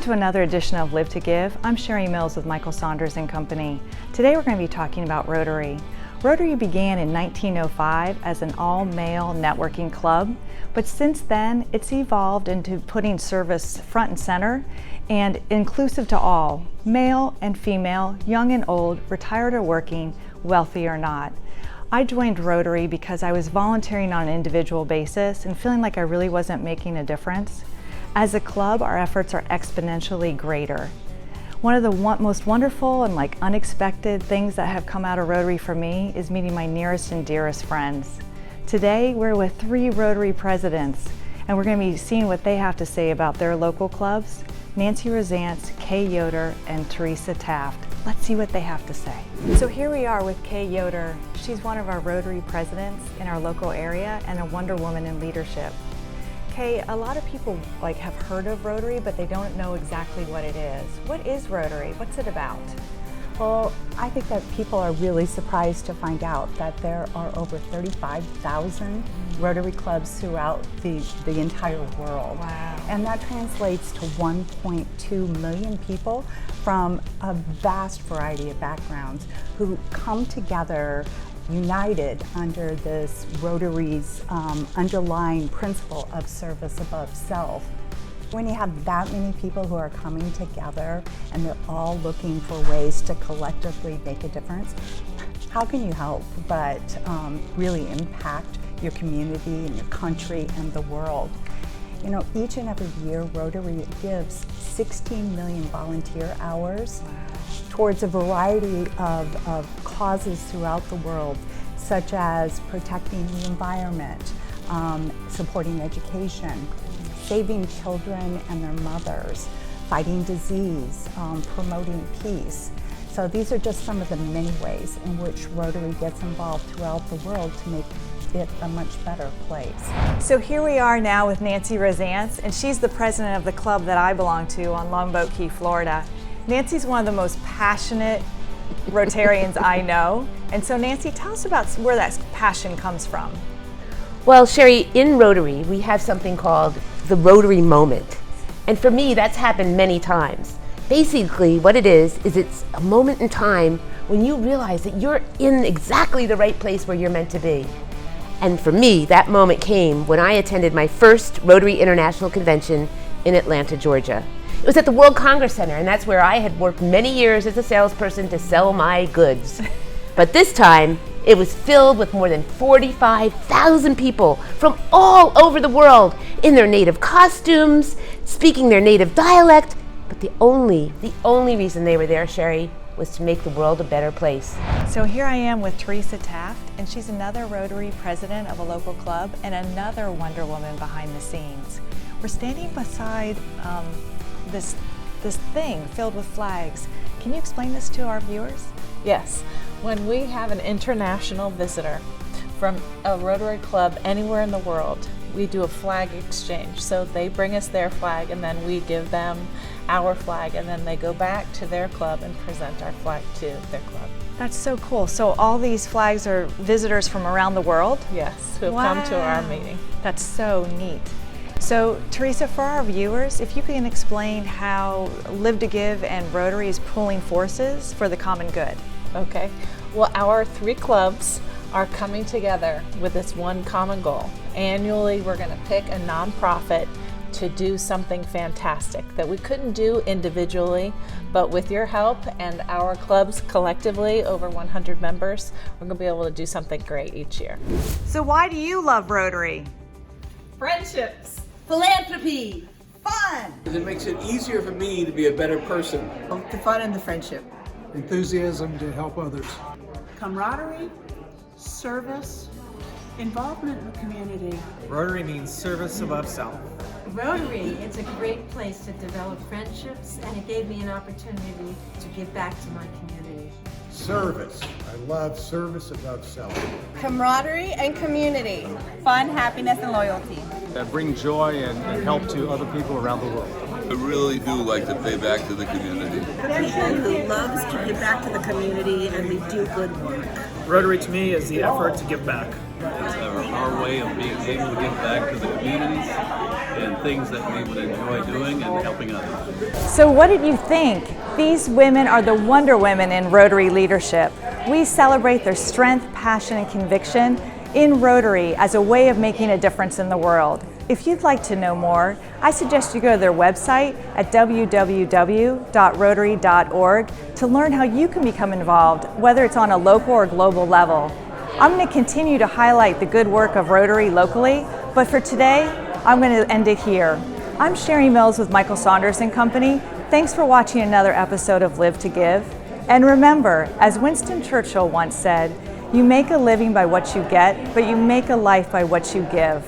to another edition of Live to Give. I'm Sherri Mills with Michael Saunders and Company. Today we're going to be talking about Rotary. Rotary began in 1905 as an all-male networking club, but since then it's evolved into putting service front and center and inclusive to all, male and female, young and old, retired or working, wealthy or not. I joined Rotary because I was volunteering on an individual basis and feeling like I really wasn't making a difference. As a club, our efforts are exponentially greater. One of the most wonderful and unexpected things that have come out of Rotary for me is meeting my nearest and dearest friends. Today, we're with 3 Rotary presidents, and we're going to be seeing what they have to say about their local clubs. Nancy Rosance, Kay Yoder, and Teresa Taft. Let's see what they have to say. So here we are with Kay Yoder. She's one of our Rotary presidents in our local area and a Wonder Woman in leadership. Kay, a lot of people have heard of Rotary, but they don't know exactly what it is. What is Rotary? What's it about? Well, I think that people are really surprised to find out that there are over 35,000 Rotary clubs throughout the entire world. Wow. And that translates to 1.2 million people from a vast variety of backgrounds who come together united under this Rotary's underlying principle of service above self. When you have that many people who are coming together and they're all looking for ways to collectively make a difference, how can you help but really impact your community and your country and the world? You know, each and every year Rotary gives 16 million volunteer hours towards a variety of causes throughout the world, such as protecting the environment, supporting education, saving children and their mothers, fighting disease, promoting peace. So these are just some of the many ways in which Rotary gets involved throughout the world to make it a much better place. So here we are now with Nancy Rosance, and she's the president of the club that I belong to on Longboat Key, Florida. Nancy's one of the most passionate Rotarians I know. And so Nancy, tell us about where that passion comes from. Well, Sherri, in Rotary, we have something called the Rotary moment. And for me, that's happened many times. Basically, what it is it's a moment in time when you realize that you're in exactly the right place where you're meant to be. And for me, that moment came when I attended my first Rotary International Convention in Atlanta, Georgia. It was at the World Congress Center, and that's where I had worked many years as a salesperson to sell my goods. But this time, it was filled with more than 45,000 people from all over the world in their native costumes, speaking their native dialect. But the only reason they were there, Sherri, was to make the world a better place. So here I am with Teresa Taft, and she's another Rotary president of a local club and another Wonder Woman behind the scenes. We're standing beside this thing filled with flags. Can you explain this to our viewers? Yes. When we have an international visitor from a Rotary club anywhere in the world, we do a flag exchange. So they bring us their flag and then we give them our flag, and then they go back to their club and present our flag to their club. That's so cool. So all these flags are visitors from around the world? Yes, who have come to our meeting. That's so neat. So Teresa, for our viewers, if you can explain how Live to Give and Rotary is pooling forces for the common good. Okay. Well, our 3 clubs are coming together with this one common goal. Annually, we're going to pick a nonprofit to do something fantastic that we couldn't do individually, but with your help and our clubs collectively, over 100 members, we're going to be able to do something great each year. So why do you love Rotary? Friendships. Philanthropy. Fun! It makes it easier for me to be a better person. The fun and the friendship. Enthusiasm to help others. Camaraderie, service, involvement in the community. Rotary means service above self. Rotary, it's a great place to develop friendships, and it gave me an opportunity to give back to my community. Service. I love service above self. Camaraderie and community. Fun, happiness, and loyalty. That bring joy and help to other people around the world. I really do like to pay back to the community. People who loves to give back to the community and we do good work. Rotary to me is the effort to give back. Our our way of being able to give back to the communities and things that we would enjoy doing and helping others. So what did you think? These women are the Wonder Women in Rotary leadership. We celebrate their strength, passion, and conviction in Rotary as a way of making a difference in the world. If you'd like to know more, I suggest you go to their website at www.rotary.org to learn how you can become involved, whether it's on a local or global level. I'm going to continue to highlight the good work of Rotary locally, but for today, I'm going to end it here. I'm Sherri Mills with Michael Saunders and Company. Thanks for watching another episode of Live to Give. And remember, as Winston Churchill once said, you make a living by what you get, but you make a life by what you give.